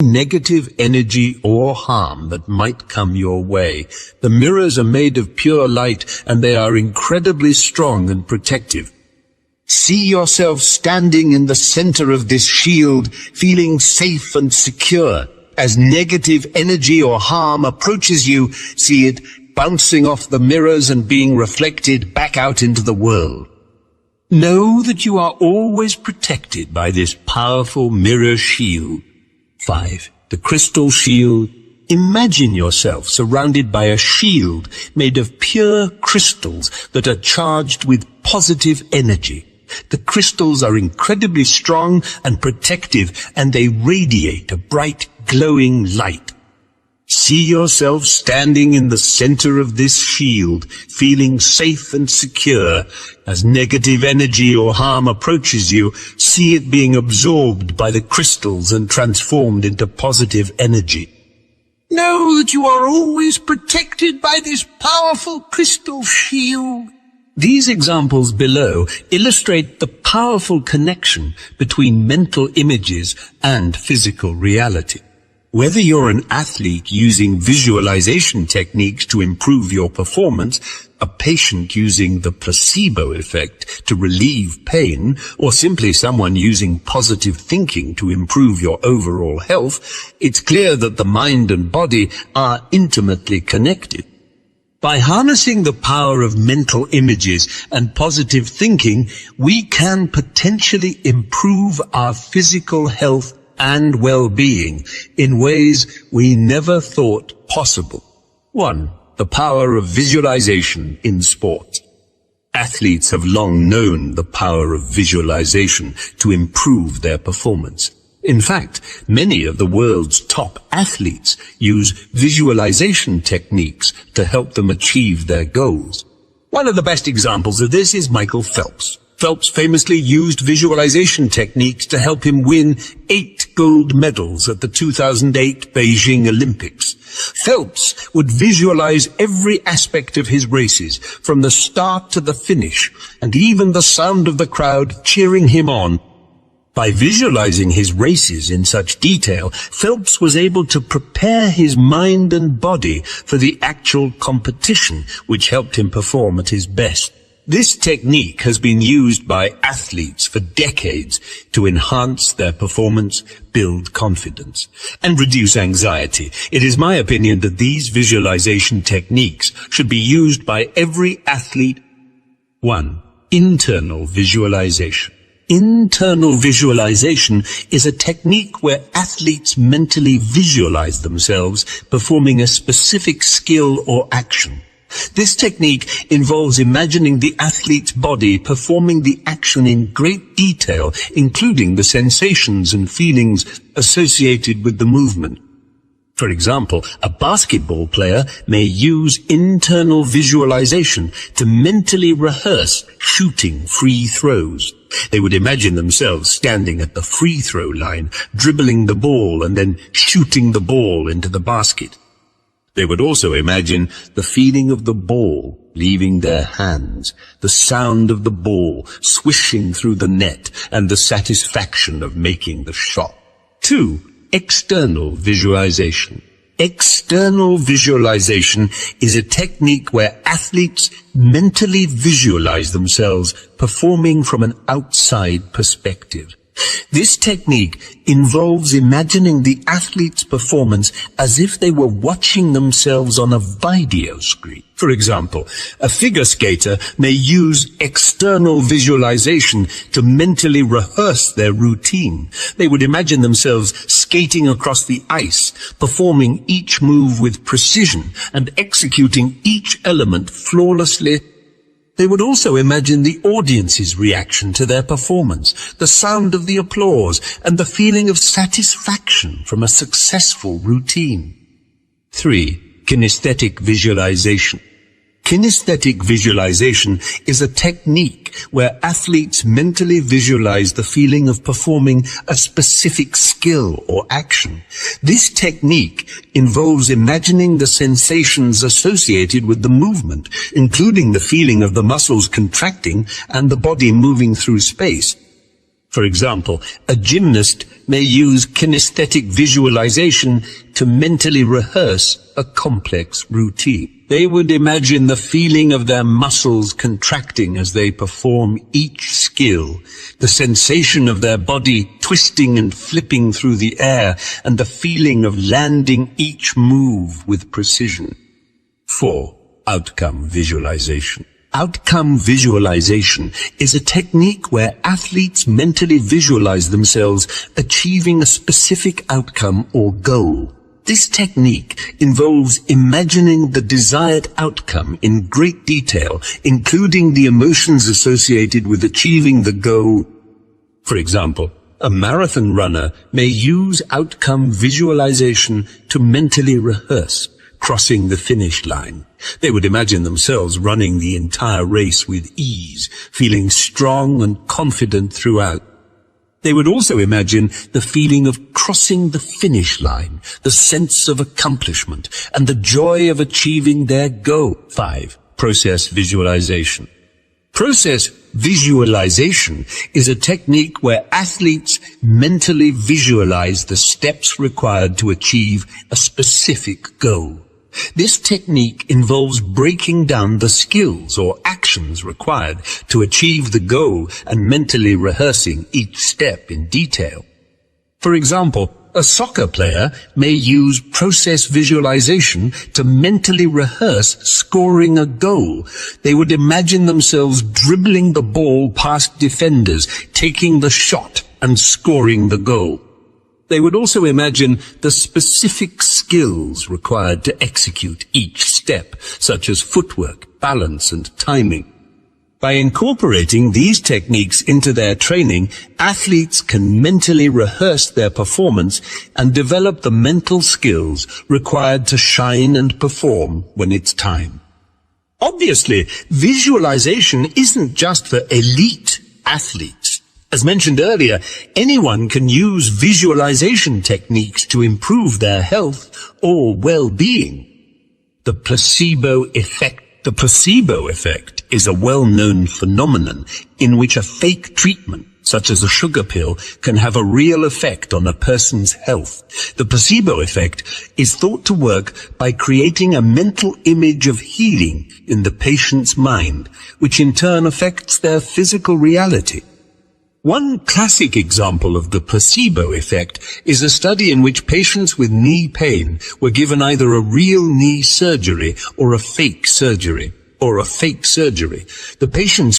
negative energy or harm that might come your way. The mirrors are made of pure light, and they are incredibly strong and protective. See yourself standing in the center of this shield, feeling safe and secure. As negative energy or harm approaches you, see it bouncing off the mirrors and being reflected back out into the world. Know that you are always protected by this powerful mirror shield. 5. The crystal shield. Imagine yourself surrounded by a shield made of pure crystals that are charged with positive energy. The crystals are incredibly strong and protective, and they radiate a bright, glowing light. See yourself standing in the center of this shield, feeling safe and secure. As negative energy or harm approaches you, see it being absorbed by the crystals and transformed into positive energy. Know that you are always protected by this powerful crystal shield. These examples below illustrate the powerful connection between mental images and physical reality. Whether you're an athlete using visualization techniques to improve your performance, a patient using the placebo effect to relieve pain, or simply someone using positive thinking to improve your overall health, it's clear that the mind and body are intimately connected. By harnessing the power of mental images and positive thinking, we can potentially improve our physical health and well-being in ways we never thought possible. 1. The power of visualization in sport. Athletes have long known the power of visualization to improve their performance. In fact, many of the world's top athletes use visualization techniques to help them achieve their goals. One of the best examples of this is Michael Phelps. Phelps famously used visualization techniques to help him win 8 gold medals at the 2008 Beijing Olympics. Phelps would visualize every aspect of his races, from the start to the finish, and even the sound of the crowd cheering him on. By visualizing his races in such detail, Phelps was able to prepare his mind and body for the actual competition, which helped him perform at his best. This technique has been used by athletes for decades to enhance their performance, build confidence, and reduce anxiety. It is my opinion that these visualization techniques should be used by every athlete. 1. Internal visualization. Internal visualization is a technique where athletes mentally visualize themselves performing a specific skill or action. This technique involves imagining the athlete's body performing the action in great detail, including the sensations and feelings associated with the movement. For example, a basketball player may use internal visualization to mentally rehearse shooting free throws. They would imagine themselves standing at the free throw line, dribbling the ball and then shooting the ball into the basket. They would also imagine the feeling of the ball leaving their hands, the sound of the ball swishing through the net, and the satisfaction of making the shot. 2. External visualization. External visualization is a technique where athletes mentally visualize themselves performing from an outside perspective. This technique involves imagining the athlete's performance as if they were watching themselves on a video screen. For example, a figure skater may use external visualization to mentally rehearse their routine. They would imagine themselves skating across the ice, performing each move with precision and executing each element flawlessly. They would also imagine the audience's reaction to their performance, the sound of the applause, and the feeling of satisfaction from a successful routine. 3. Kinesthetic visualization. Kinesthetic visualization is a technique where athletes mentally visualize the feeling of performing a specific skill or action. This technique involves imagining the sensations associated with the movement, including the feeling of the muscles contracting and the body moving through space. For example, a gymnast may use kinesthetic visualization to mentally rehearse a complex routine. They would imagine the feeling of their muscles contracting as they perform each skill, the sensation of their body twisting and flipping through the air, and the feeling of landing each move with precision. 4. Outcome visualization. Outcome visualization is a technique where athletes mentally visualize themselves achieving a specific outcome or goal. This technique involves imagining the desired outcome in great detail, including the emotions associated with achieving the goal. For example, a marathon runner may use outcome visualization to mentally rehearse crossing the finish line. They would imagine themselves running the entire race with ease, feeling strong and confident throughout. They would also imagine the feeling of crossing the finish line, the sense of accomplishment, and the joy of achieving their goal. 5. Process visualization. Process visualization is a technique where athletes mentally visualize the steps required to achieve a specific goal. This technique involves breaking down the skills or actions required to achieve the goal and mentally rehearsing each step in detail. For example, a soccer player may use process visualization to mentally rehearse scoring a goal. They would imagine themselves dribbling the ball past defenders, taking the shot, and scoring the goal. They would also imagine the specific skills required to execute each step, such as footwork, balance, and timing. By incorporating these techniques into their training, athletes can mentally rehearse their performance and develop the mental skills required to shine and perform when it's time. Obviously, visualization isn't just for elite athletes. As mentioned earlier, anyone can use visualization techniques to improve their health or well-being. The placebo effect. The placebo effect is a well-known phenomenon in which a fake treatment, such as a sugar pill, can have a real effect on a person's health. The placebo effect is thought to work by creating a mental image of healing in the patient's mind, which in turn affects their physical reality. One classic example of the placebo effect is a study in which patients with knee pain were given either a real knee surgery or a fake surgery. The patients